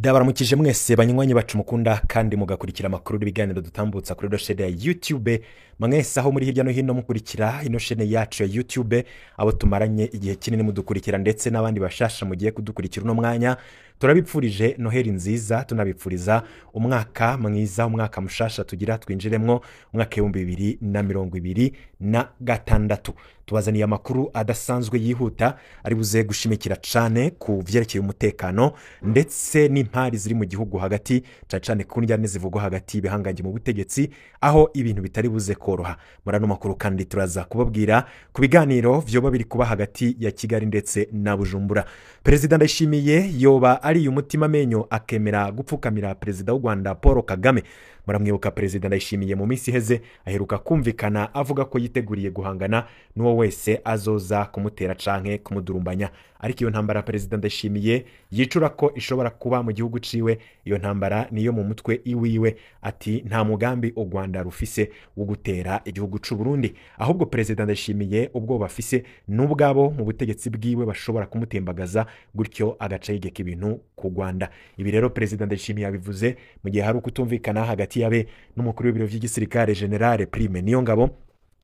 Ndabaramukije mwese banywanyi bacu mukunda kandi mugakurikira amakuru n'ibiganiro dutambutsa kuri chaîne ya YouTube. Mwese aho muri hirya no hino mukurikira ino chaîne yacu ya YouTube, abo tumaranye igihe kinini mudukurikira ndetse n'abandi bashasha mugiye kudukurikira uno mwanya, turabipfurije Noheli nziza, tunabipfuriza umwaka mwiza, umwaka mushasha tugira twinjiremwo umwaka 2026. Tubazaniye amakuru adasanzwe yihuta ari buze gushimikira cane ku vyerekeye umutekano ndetse n'impari ziri mu gihugu hagati, cyane ku njyane zivugwa hagati bihanganje mu butegetsi, aho ibintu bitari buze koroha. Murano makuru kandi turaza kubabwira ku biganiro vyoba biri kuba hagati ya Kigali ndetse na Bujumbura. Perezida Ndayishimiye yoba ari umutima menyo akemera gupfukamira Perezida w'u Rwanda Paul Kagame. Muramwibuka Perezida Ndayishimiye mu minsi heze aheruka kumvikana avuga ko yiteguriye guhangana n'uwo wese azoza kumutera canke kumudurumbanya. Ariko iyo ntambara Perezida Ndayishimiye yicura ko ishobora kuba mu gihugu ciwe, iyo ntambara niyo mu mutwe iwiwe. Ati nta mugambi u Rwanda rufise wo gutera igihugu c'u Burundi, ahubwo Perezida Ndayishimiye ubwo bafise n'ubwabo mu butegetsi bwiwe bashobora kumutembagaza gutyo agaca yigeka ibintu ku Rwanda. Ibi rero Perezida Ndayishimiye yabivuze mu gihe hari ukutumvikana hagati yabe n'umukuru w'ibiro vy'igisirikare General Prime Niyongabo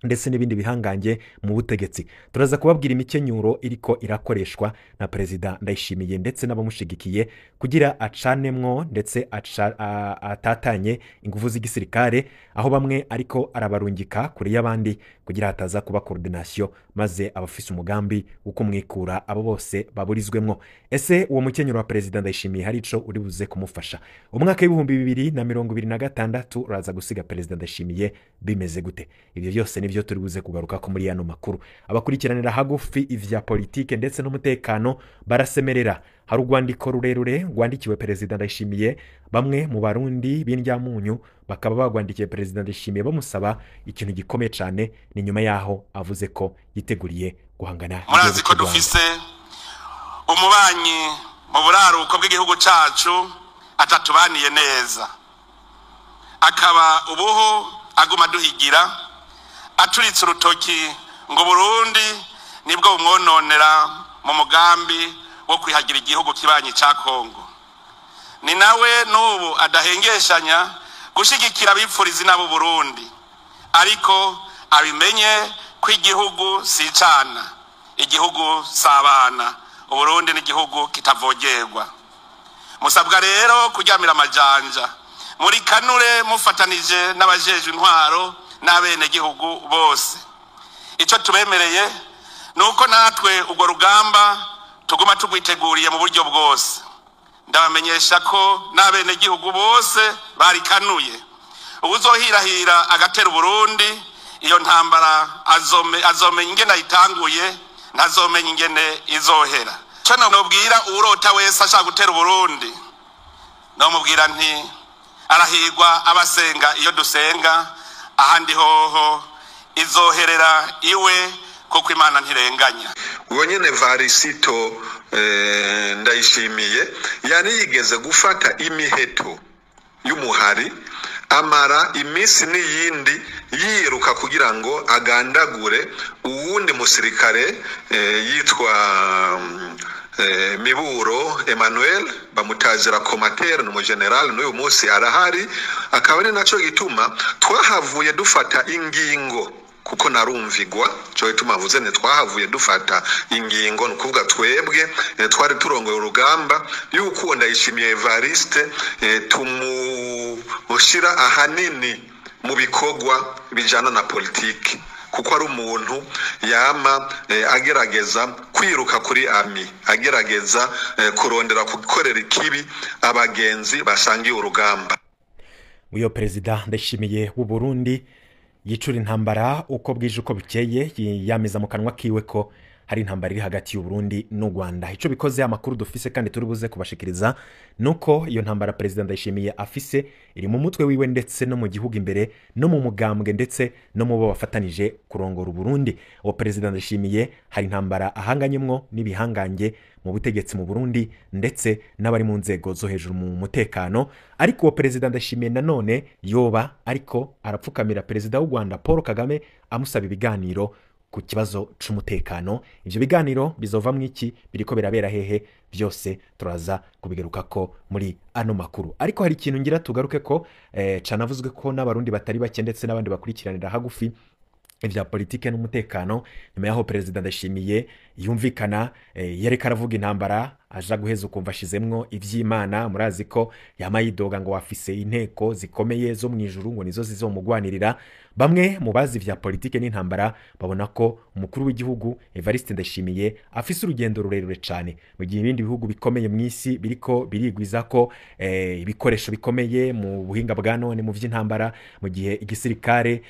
ndetse n'ibindi bihangange mu butegetsi. Turaza kubabwira imikenyuro iriko irakoreshwa na Perezida Ndayishimiye ndetse n'abamushigikiye kugira acanemwo ndetse atatanye ingufu z'igisirikare, aho bamwe ariko arabarungika kuri y'abandi kugira hataza kuba coordination maze abafise umugambi uko mwikura abo bose baburizwemwo. Ese uwo mukenyuro wa Perezida Ndayishimiye hari ico uri buze kumufasha? Umwaka w'2026 uraza gusiga Perezida Ndayishimiye bimeze gute? Ibyo byose nivyo turi buze kugaruka ko muri yano makuru. Abakurikiranira hagufi ivya politike ndetse n'umutekano barasemerera. Hari urwandiko rurerure rwandikiwe Perezida Ndayishimiye, bamwe mu barundi b'indyamunyu bakaba bagwandikiye Perezida Ndayishimiye bamusaba ikintu gikomeye cyane, ni nyuma yaho avuze ko yiteguriye guhangana. Murazi ko dufise umubanyi mu buraruko bw'igihugu cacu atatubaniye neza, akaba ubuho aguma duhigira aturitse urutoki ngo Burundi nibwo bumwononera mu mugambi wo kwihagira igihugu kibanyi ca Kongo. Ni nawe n'ubu adahengeshanya gushigikira abipfuriza nabo Burundi, ariko abimenye ko igihugu si cana, igihugu sabana, Burundi ni igihugu kitavogerwa. Musabwa rero kuryamira amajanja muri kanure mufatanije n'abajejwe intwaro n'abene gihugu bose. Ico tubemereye nuko natwe ugo rugamba tuguma tugwiteguriye mu buryo bwose. Ndabamenyesha ko n'abene gihugu bose barikanuye ubuzohirahira agatera Burundi, iyo ntambara azomenya ingene itanguye, ntazomenya ingene izohera. Cyo nobwira urota wese ashaka gutera Burundi, nomubwira nti arahirwa abasenga iyo dusenga, ahandi hoho izoherera iwe kuko Imana ntirenganya. Uwo nyene Varisito Ndayishimiye yani yigeze gufata imiheto y'umuhari amara imisi n'iyindi yiruka kugira ngo agandagure uwundi musirikare yitwa Miburo Emmanuel, bamutazira komatera no general n'uyu munsi arahari. Akaba ari naco gituma twahavuye dufata ingingo, kuko narumvigwa cyo gituma vuze ne twahavuye dufata ingingo, nukuvuga twebwe twari turongoye urugamba yuko Ndayishimiye Evariste tumushira ahanini mu bikogwa bijana na politiki, kuko ari umuntu yama agerageza kwiruka kuri ami, agerageza kurondera gukorera ikibi abagenzi basangiye urugamba. Uyo Perezida Ndayishimiye w'u Burundi yicura intambara uko bwije uko bukeye, yamiza mu kanwa kiwe ko hari intambara iri hagati y'u Burundi n'u Rwanda. Ico bikoze amakuru dufise kandi turi buze kubashikiriza nuko iyo ntambara Perezida Ndayishimiye afise iri mu mutwe wiwe ndetse no mu gihugu imbere no mu mugambwe ndetse no mu bo bafatanije kurongora Burundi. Uwo Perezida Ndayishimiye hari intambara ahanganyemwo n'ibihangange mu butegetsi mu Burundi ndetse n'abari mu nzego zo hejuru mu mutekano. Ariko uwo Perezida Ndayishimiye nanone yoba ariko arapfukamira Perezida w'u Rwanda Paul Kagame amusaba ibiganiro ku kibazo c'umutekano. Ivyo biganiro bizovamwo iki, biriko birabera hehe, byose turaza kubigeruka ko muri ano makuru. Ariko hari ikintu ngira tugaruke ko canavuzwe ko n'abarundi batari bake ndetse n'abandi bakurikiranira hagufi ivya politike n'umutekano, nyuma yaho Perezida Ndayishimiye yumvikana yareka aravuga intambara aja guheza ukumva ashizemwo ivy'Imana. Murazi ko yamayidoga ngo wafise inteko zikomeye zo mwijuru ngo nizo zizomugwanirira. Bamwe mu bazi vya politike n'intambara babona ko umukuru w'igihugu Evariste Ndayishimiye afise urugendo rurerure cane, mu gihe ibindi bihugu bikomeye mw'isi biriko birigwiza ko ibikoresho bikomeye mu buhinga bwa none mu vy'intambara, mu gihe igisirikare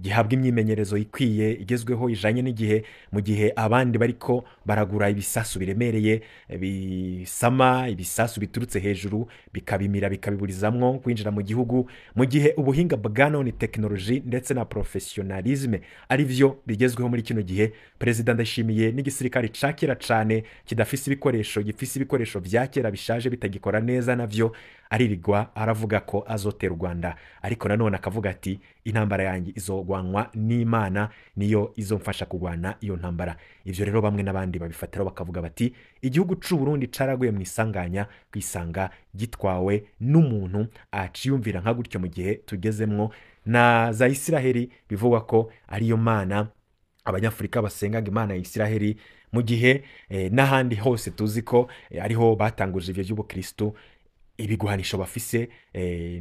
gihabwa imyimenyerezo ikwiye igezweho ijanye n'igihe, mu gihe abandi bariko baragura ibisasu biremereye bisama, ibisasu biturutse hejuru bikabimira bikabiburizamwo kwinjira mu gihugu, mu gihe ubuhinga bwa none technology ndetse na professionalisme ari vyo bigezweho muri kino gihe. Perezida Ndayishimiye n'igisirikare cakera cane kidafise ibikoresho, gifise ibikoresho vya kera bishaje bitagikora neza navyo, aririgwa aravuga ko azotera u Rwanda, ariko nanone akavuga ati intambara yanjye izogwanwa n'Imana, niyo izomfasha kugwana iyo ntambara. Ivyo rero bamwe n'abandi babifatira bakavuga bati igihugu c'u Burundi caraguye mu isanganya, kwisanga gitwawe n'umuntu aciyumvira nka gutyo mu gihe tugezemwo, na za Isiraheli bivugwa ko ariyo mana abanyafrika basengaga Imana ya Isiraheli, mu gihe n'ahandi hose tuzi ko ariho batanguje ivyo by'ubukristo. Ibiguhanisho bafise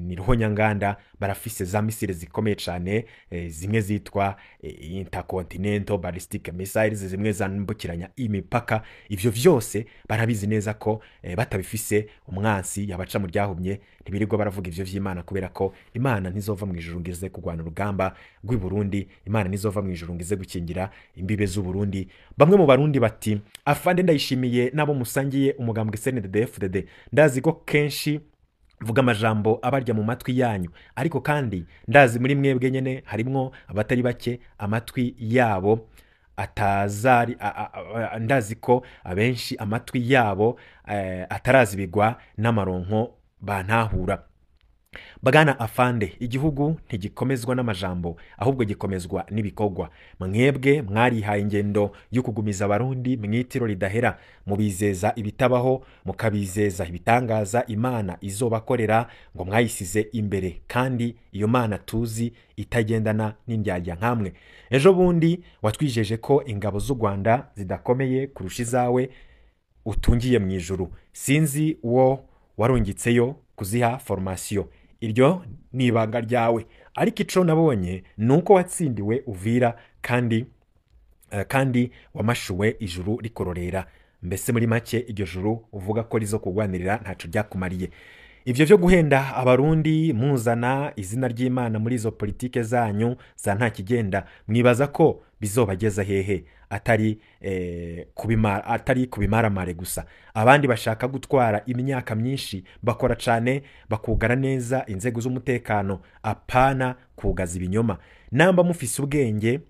ni ruhonyanganda, barafise za misile zikomeye cane, zimwe zitwa intercontinental ballistic missiles, zimwe zambukiranya imipaka. Ivyo vyose barabizi neza ko batabifise umwansi yabaca mu ryahumye. Ntibirirwa baravuga ivyo vy'Imana, kubera ko Imana ntizova mu ijuru ngize kugwana urugamba rw'i Burundi, Imana ntizova mu ijuru ngize gukingira imbibe z'u Burundi. Bamwe mu barundi bati afande Ndayishimiye nabo musangiye umugambwe CNDD-FDD, ndazi ko kenshi vuga amajambo abarya mu matwi yanyu, ariko kandi ndazi muri mwebwe nyene harimwo abatari bake amatwi yabo atazari ndazi ko abenshi amatwi yabo atarazibigwa n'amaronko bantahura. Bagana afande, igihugu ntigikomezwa n'amajambo ahubwo gikomezwa n'ibikorwa. Mwebwe mwarihaye ingendo yo kugumiza abarundi mwitiro ridahera, mubizeza ibitabaho, mukabizeza ibitangaza Imana izobakorera, ngo mwayisize imbere kandi iyo Mana tuzi itagendana n'indyarya nkamwe. Ejo bundi watwijeje ko ingabo z'u Rwanda zidakomeye kurusha izawe utungiye mu ijuru, sinzi uwo warungitseyo kuziha formation. Iryo ni ibanga ryawe, ariko ico nabonye nuko watsindiwe Uvira kandi wamashuwe ijuru rikororera. Mbese muri make iryo juru uvuga ko rizo kugwanirira ntaco ryakumariye. Ivyo vyo guhenda abarundi muzana izina ry'Imana muri izo politike zanyu za nta kigenda, mwibaza ko bizobageza hehe atari kubimaramare gusa. Abandi bashaka gutwara imyaka myinshi, bakora cane, bakugara neza inzego z'umutekano, apana kugaza ibinyoma. Namba mufise ubwenge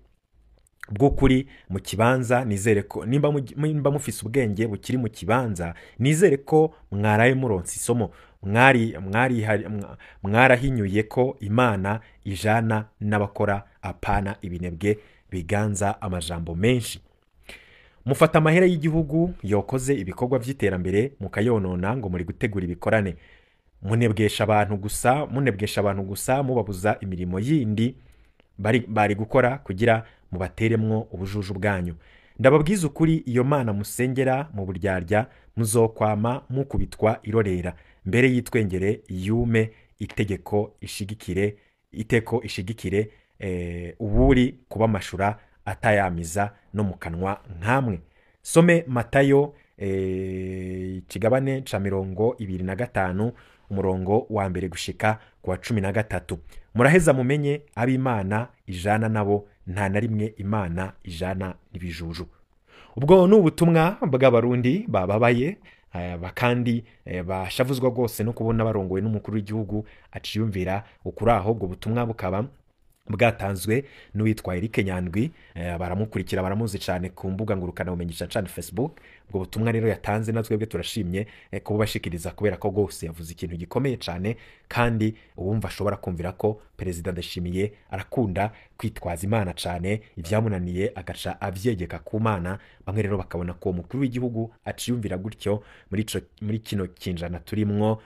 bw'ukuri mu kibanza, nizere ko nimba mufise ubwenge bukiri mu kibanza, nizere ko mwaraye muronse isomo. Mwarahinyuye ko Imana ijana n'abakora, apana ibinebwe biganza amajambo menshi. Mufata amahera y'igihugu yokoze ibikorwa vy'iterambere mukayonona ngo muri gutegura ibikorane. Munebwesha abantu gusa, mubabuza imirimo yindi bari gukora kugira mubateremwo ubujuju bwanyu. Ndababwiza ukuri, iyo Mana musengera mu buryarya muzokwama mukubitwa irorera, mbere yitwengere yume iteko ishigikire uburi kuba mashura atayamiza no mu kanwa nkamwe. Some Matayo kigabane ca 25 umurongo wa mbere gushika kwa 13. Muraheza mumenye ab'Imana ijana nabo nta na rimwe Imana ijana n'ibijuju. Ubwo n'ubutumwa bw'abarundi bababaye bakandi bashavuzwa rwose no kubona barongowe n'umukuru w'igihugu aciyumvira ukuri aho. Ubwo butumwa bukaba bwatanzwe n'uwitwa Eric Nyandwi, baramukurikira baramuzi cyane ku mbuga ngurukana bumenyesha cyane Facebook. Ubwo butumwa rero yatanze na twebwe turashimye kubashikiriza, kubera ko rwose yavuze ikintu gikomeye cyane kandi ubumva ashobora kumvira ko perezida Ndayishimiye arakunda kwitwaza imana cyane, ibyamunaniye agaca avyegeka ku mana. Bamwe rero bakabona ko umukuru w'igihugu aciyumvira gutyo muri kino kinjana turimwo,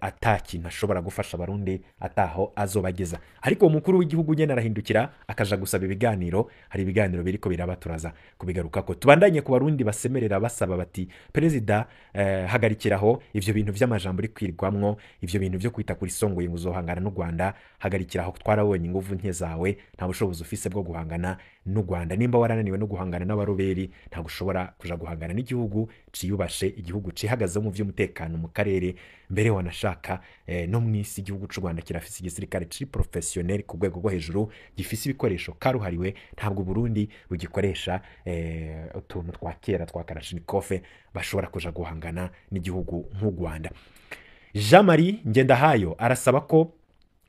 atakintu ashobora gufasha abarundi ataho azobageza. Ariko umukuru w'igihugu nyene arahindukira akaja gusaba ibiganiro. Hari ibiganiro biriko birabaturaza kubigaruka ko tubandanye ku barundi basemerera basaba bati perezida hagarikiraho ivyo bintu vy'amajambo uri kwirwamwo, ivyo bintu vyo kwita kuri songoye ngo uzohangana n'u Rwanda, hagarikiraho twarabonye inguvu nke zawe, nta bushobozi ufise bwo guhangana n'u Rwanda. Nimba warananiwe no guhangana n'abaroberi, nta gushobora kuja guhangana n'igihugu ciyubashe, igihugu cihagaze mu vy'umutekano mu karere. Mbere wanashaka no mwisi igihugu c'u Rwanda kirafise igisirikare ciri professionnel ku rwego rwo hejuru, gifise ibikoresho karuhariwe. Ntabwo Burundi bugikoresha utuntu twa kera twa Kalashnikov bashobora kuja guhangana n'igihugu nk'u Rwanda. Jean Marie Ngendahayo arasaba ko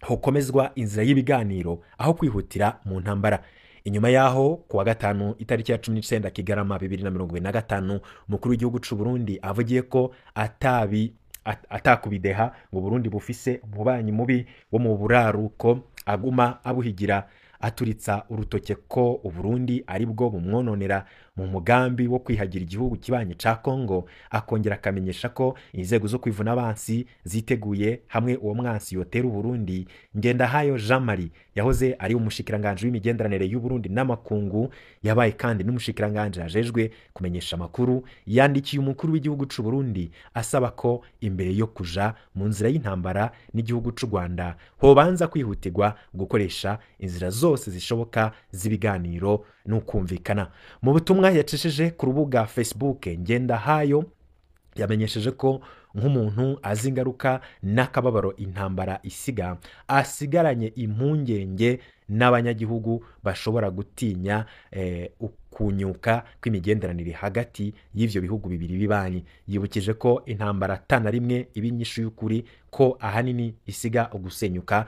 hokomezwa inzira y'ibiganiro aho kwihutira mu ntambara. Inyuma yaho kuwa gatanu itariki ya 19 Kigarama 2025 umukuru w'igihugu c'u Burundi avugiye ko atakubideha ngo Burundi bufise umubanyi mubi wo mu buraruko, aguma abuhigira aturitsa urutoke ko Uburundi ari bwo bumwononera mu mugambi wo kwihagira igihugu kibanye ca Kongo. Akongera akamenyesha ko inzego zo kwivuna abansi ziteguye hamwe uwo mwansi yotera Uburundi. Ngendahayo Jean Marie yahoze ari umushikiranganje w'imigenderanire y'u Burundi n'amakungu, yabaye kandi n'umushikiranganje ajejwe kumenyesha amakuru. Yandikiye umukuru w'igihugu c'u Burundi asaba ko imbere yo kuja mu nzira y'intambara n'igihugu c'u Rwanda hobanza kwihutirwa gukoresha inzira zose zishoboka z'ibiganiro n'ukumvikana. Mu butumwa yacishije ku rubuga Facebook, Ngendahayo yamenyesheje ko nk'umuntu azi ingaruka n'akababaro intambara isiga, asigaranye impungenge n'abanyagihugu bashobora gutinya kunyuka kw'imigenderanire hagati y'ivyo bihugu bibiri bibanyi. Yibukije ko intambara tana rimwe ibinyishu y'ukuri, ko ahanini isiga ugusenyuka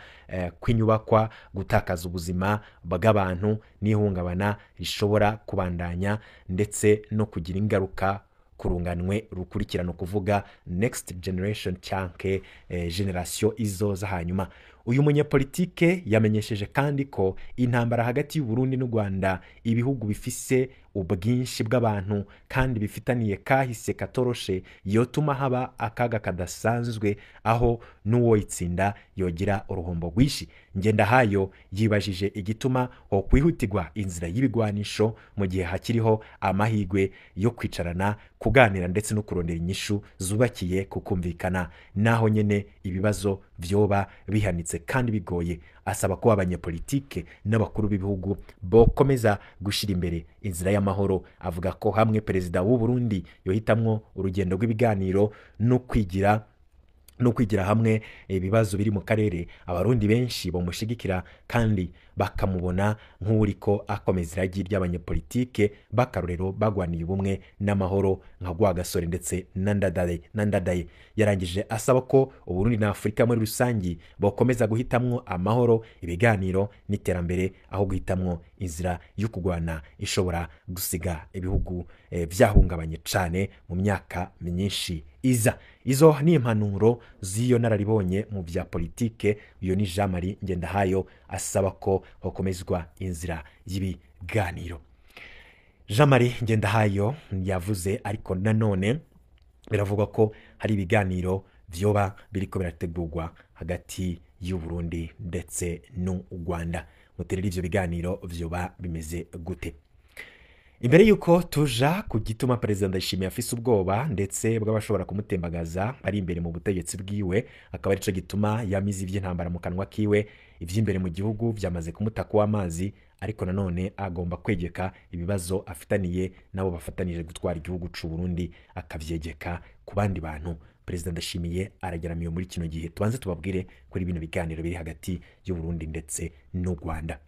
kw'inyubakwa, gutakaza ubuzima bw'abantu n'ihungabana rishobora kubandanya, ndetse no kugira ingaruka kurunganwe rukurikirana, kuvuga next generation cyanke generation izoza hanyuma. Uyu munyepolitike yamenyesheje kandi ko intambara hagati y'u Burundi n'u Rwanda, ibihugu bifise ubwinshi bw'abantu kandi bifitaniye kahise katoroshe, yotuma haba akaga kadasanzwe aho n'uwo itsinda yogira uruhombo rwishi. Ngendahayo yibajije igituma ho kwihutirwa inzira y'ibigwanisho mu gihe hakiriho amahigwe yo kwicarana, kuganira ndetse no kurondera inyishu zubakiye kukumvikana, naho nyene ibibazo vyoba bihanitse kandi bigoye. Asaba ko abanyepolitike n'abakuru b'ibihugu bokomeza gushira imbere inzira y'amahoro. Avuga ko hamwe perezida w'u Burundi yohitamwo urugendo rw'ibiganiro no kwigira hamwe ibibazo biri mu karere, abarundi benshi bamushigikira kandi bakamubona nk'uriko akomeza iragi ry'abanyepolitike bakarorero bagwaniye ubumwe n'amahoro nka Rwagasore ndetse na Ndadaye. Yarangije asaba ko Uburundi na Afurika muri rusangi bokomeza guhitamwo amahoro, ibiganiro n'iterambere aho guhitamwo inzira yo kugwana ishobora gusiga ibihugu vyahungabanye cane mu myaka myinshi iza. Izo ni impanuro z'iyo nararibonye mu vya politike. Iyo ni Jean Marie Ngendahayo asaba ko hokomezwa inzira y'ibiganiro. Jean Marie Ngendahayo yavuze, ariko nanone biravugwa ko hari ibiganiro vyoba biriko birategurwa hagati y'u Burundi ndetse n'u Rwanda. Muterera ivyo biganiro vyoba bimeze gute? Imbere yuko tuja ku gituma perezida Ndayishimiye afise ubwoba ndetse bw'abashobora kumutembagaza ari imbere mu butegetsi bwiwe, akaba arico gituma yamize ivy'intambara mu kanwa kiwe, ivy'imbere mu gihugu vyamaze kumutaka w'amazi, ariko nanone agomba kwegeka ibibazo afitaniye nabo bafatanije gutwara igihugu c'u Burundi akavyegeka ku bandi bantu. Perezida Ndayishimiye arageramiye muri kino gihe. Tubanze tubabwire kuri bino biganiro biri hagati y'u Burundi ndetse n'u Rwanda.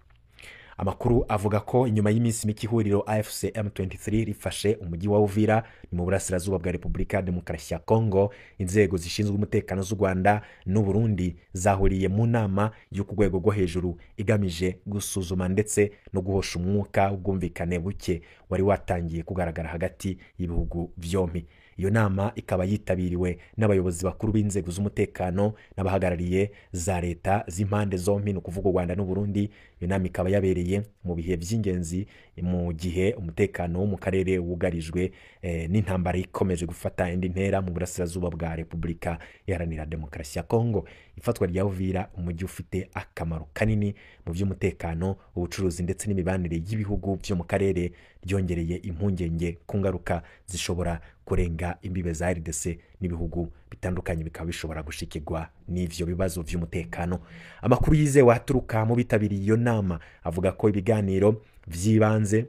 amakuru avuga ko inyuma y'iminsi mike ihuriro AFC M23 rifashe umujyi wa Uvira ni mu burasirazuba bwa Repubulika ya Demokarasi ya Kongo, inzego zishinzwe umutekano z'u Rwanda n'u Burundi zahuriye mu nama yo ku rwego rwo hejuru igamije gusuzuma ndetse no guhosha umwuka w'ubwumvikane buke wari watangiye kugaragara hagati y'ibihugu byombi. Iyo nama ikaba yitabiriwe n'abayobozi bakuru b'inzego z'umutekano n'abahagarariye za leta z'impande zombi, no kuvuga u Rwanda n'u Burundi. Iyo nama ikaba yabereye mu bihe by'ingenzi mu gihe umutekano wo mu karere wugarijwe n'intambara ikomeje gufata indi ntera mu burasirazuba bwa Repubulika Iharanira Demokarasi ya Kongo. Ifatwa rya Uvira, umujyi ufite akamaro kanini mu by'umutekano, ubucuruzi ndetse n'imibanire y'ibihugu byo mu karere, ryongereye impungenge ku ngaruka zishobora kurenga imbibe za RDC n'ibihugu bitandukanye bikaba bishobora gushikirwa n'ivyo bibazo by'umutekano. Amakuru yizewe aturuka mu bitabiriye iyo nama avuga ko ibiganiro vyibanze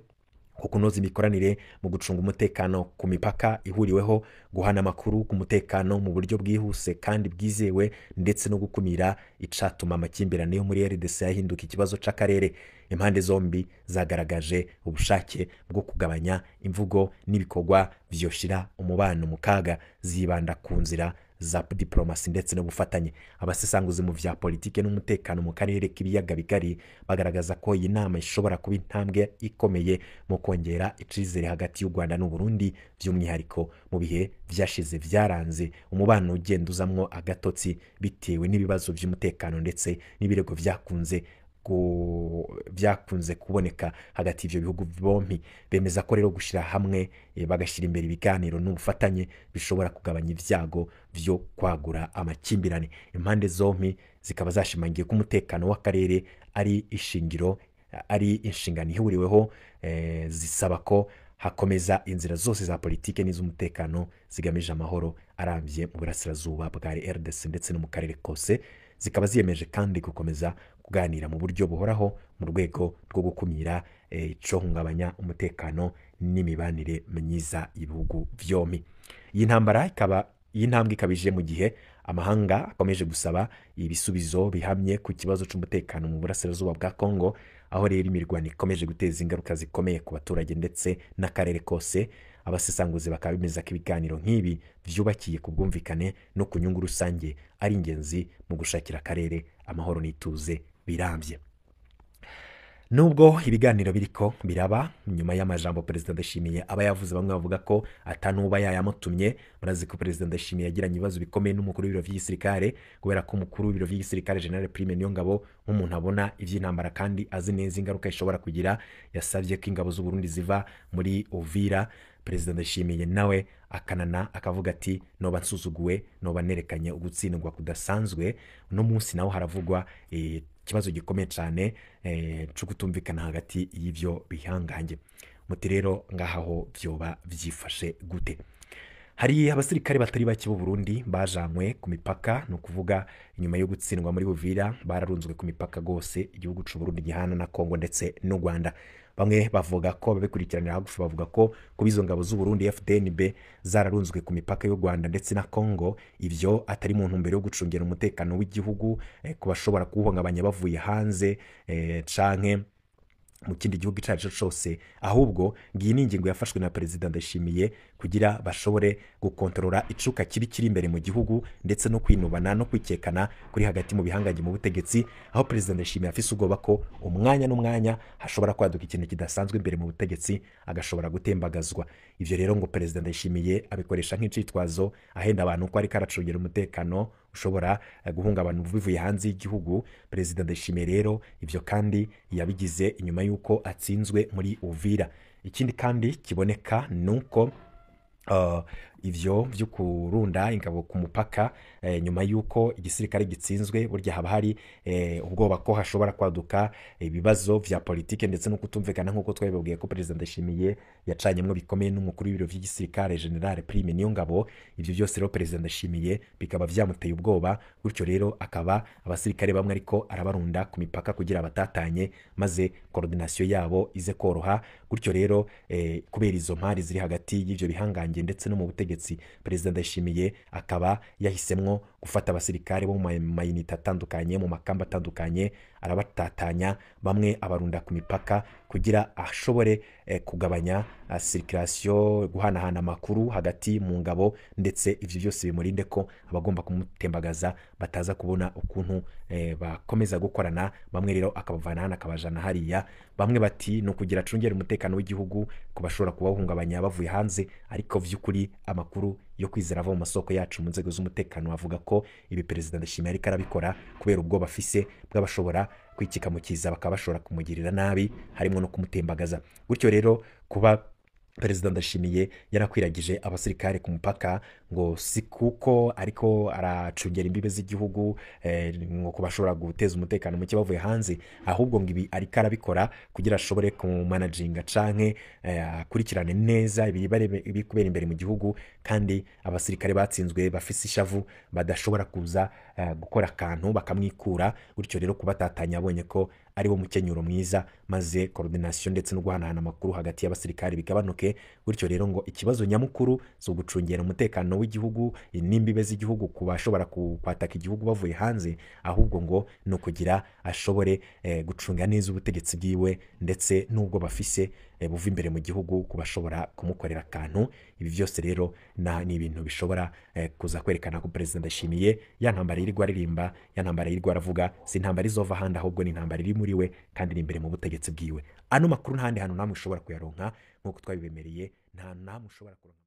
ku kunoza imikoranire mu gucunga umutekano ku mipaka ihuriweho, guhana amakuru ku mutekano mu buryo bwihuse kandi bwizewe, ndetse no gukumira icatuma amakimbirane yo muri RDC yahinduka ikibazo c'akarere. Impande zombi zagaragaje ubushake bwo kugabanya imvugo n'ibikorwa vyoshira umubano mu kaga, zibanda ku nzira za diplomasi ndetse no gufatanya. Abasesanguzi mu vya politike n'umutekano mu karere k'ibiyaga bigari bagaragaza ko iyi nama ishobora kuba intambwe ikomeye mu kongera icizere hagati y'u Rwanda n'u Burundi, by'umwihariko mu bihe vyashize vyaranze umubano ugenda uzamwo agatotsi bitewe n'ibibazo by'umutekano ndetse n'ibirego byakunze kuboneka hagati y'ivyo bihugu bombi. Bemeza ko rero gushira hamwe bagashyira imbere ibiganiro n'ubufatanye bishobora kugabanya ivyago vyo kwagura amakimbirane. Impande zombi zikaba zashimangiye ko umutekano w'akarere ari inshingano ihuriweho, zisaba ko hakomeza inzira zose za politike n'iz'umutekano zigamije amahoro arambye mu burasirazuba bwa RDC ndetse no mu karere kose. Zikaba ziyemeje kandi gukomeza kuganira mu buryo buhoraho mu rwego rwo gukumira icohungabanya umutekano n'imibanire myiza y'ibihugu byombi. Iyi ntambwe ikabije mu gihe amahanga akomeje gusaba ibisubizo bihamye ku kibazo cy'umutekano mu burasirazuba bwa Kongo, aho rero imirwano ikomeje guteza ingaruka zikomeye ku baturage ndetse n'akarere kose. Abasesanguzi bakaba bemeza ko ibiganiro nk'ibi vyubakiye ku bwumvikane no ku nyungu rusange ari ingenzi mu gushakira akarere amahoro n'ituze birambye. Nubwo ibiganiro biriko biraba, nyuma y'amajambo Perezida Ndayishimiye aba yavuze, bamwe bavuga ko atanuba yayamutumye. Murazi ko Perezida Ndayishimiye yagiranye ibibazo bikomeye n'umukuru w'ibiro vy'igisirikare, kubera ko umukuru w'ibiro vy'igisirikare General Prime Niyongabo, nk'umuntu abona ivy'intambara kandi azi neza ingaruka ishobora kugira, yasavye ko ingabo z'u Burundi ziva muri Uvira. Perezida Ndayishimiye nawe akanana akavuga ati noba nsuzuguwe, noba nerekanye ugutsindwa kudasanzwe. Uno munsi naho haravugwa ikibazo gikomeye cyane cyo kutumvikana hagati y'ivyo bihangange. Muti rero ngaho vyoba vyifashe gute? Hari abasirikare batari bake b'u Burundi bajanywe ku mipaka, no kuvuga inyuma yo gutsindwa muri Uvira bararunzwe ku mipaka gose igihugu cy'u Burundi gihana na Kongo ndetse n'u Rwanda. Bamwe bavuga ko babikurikiranira hagufi, bavuga ko kubizo ngabo z'u Burundi FDNB zararunzwe ku mipaka y'u Rwanda ndetse na Kongo, ivyo atari mu ntumbero yo gucungera umutekano w'igihugu ku bashobora kuwuhungabanya bavuye hanze canke mu kindi gihugu icyo cyose, ahubwo ngiyi ni ingingo yafashwe na Perezida Ndayishimiye kugira bashobore gukontorora icuka kiri imbere mu gihugu ndetse no kwinubana no kwikekana kuri hagati mu bihangange mu butegetsi, aho Perezida Ndayishimiye afise ubwoba ko umwanya n'umwanya hashobora kwaduka ikintu kidasanzwe imbere mu butegetsi agashobora gutembagazwa. Ivyo rero ngo Perezida Ndayishimiye abikoresha nk'icitwazo ahenda abantu ko ari karacungera umutekano ushobora guhungabana bivuye hanze y'igihugu. Perezida Ndayishimiye rero ivyo kandi yabigize inyuma yuko atsinzwe muri Uvira. Ikindi kandi kiboneka nuko ivyo byo kurunda ingabo ku mupaka nyuma yuko igisirikare gitsinzwe, burya haba hari ubwoba ko hashobora kwaduka ibibazo vya politike ndetse no kutumvikana, nkuko twabibabwiye ko Perezida Ndayishimiye yacanyemwe bikomeye n'umukuru w'ibiro vy'igisirikare General Prime Niyongabo. Ivyo byose rero Perezida Ndayishimiye bikaba vyamuteye ubwoba, gutyo rero akaba abasirikare bamwe ariko arabarunda ku mipaka kugira batatanye, maze coordination yabo ize koroha. Gutyo rero kubera izo mpari ziri hagati y'ivyo bihangange ndetse no mu butegetsi butegetsi. Perezida Ndayishimiye akaba yahisemwo gufata abasirikare bo mu mayinite atandukanye, mu makamba atandukanye, arabatatanya, bamwe abarunda ku mipaka kugira ashobore kugabanya circulation, guhanahana amakuru hagati mu ngabo, ndetse ivyo byose bimurinde ko abagomba kumutembagaza bataza kubona ukuntu bakomeza gukorana. Bamwe rero akabavana hana akabajana hariya, bamwe bati no kugira acungera umutekano w'igihugu kubashobora kubahungabanya bavuye hanze, ariko vy'ukuri amakuru yo kwizera ava mu masoko yacu mu nzego z'umutekano avuga ko ibi Perezida Ndayishimiye ariko arabikora kubera ubwo bafise bw'abashobora kwikika mu kiza bakaba bashobora kumugirira nabi, harimo no kumutembagaza. Gutyo rero kuba Perezida Ndayishimiye yarakwiragije abasirikare ku mupaka ngo si kuko ariko aracungera imbibe z'igihugu ngo kubashobora guteza umutekano muke bavuye hanze, ahubwo ngo ibi ariko arabikora kugira ashobore kumanaginga canke akurikirane neza ibi kubera imbere mu gihugu, kandi abasirikare batsinzwe bafise ishavu badashobora kuza gukora akantu bakamwikura. Gutyo rero kubatatanya abonye ko ari wo mukenyuro mwiza, maze coordination ndetse no guhanahana amakuru hagati y'abasirikare bigabanuke. Gutyo rero ngo ikibazo nyamukuru zo gucungera umutekano w'igihugu n'imbibe z'igihugu kubashobora kwataka igihugu bavuye hanze, ahubwo ngo no kugira ashobore gucunga neza ubutegetsi bwiwe, ndetse n'ubwo bafise buva imbere mu gihugu kubashobora kumukorera akantu. Ibi byose rero ni ibintu bishobora kuza kwerekana ko Perezida Ndayishimiye ya ntambara iri gwaririmba, ya ntambara iri gwaravuga, si ntambara izova handi, ahubwo ni ntambara iri muri we kandi ni imbere mu butegetsi bwiwe. Ano makuru ntahandi hantu namwe ushobora kuyaronka nk'uko twabibemereye, nta namwe ushobora kuronka.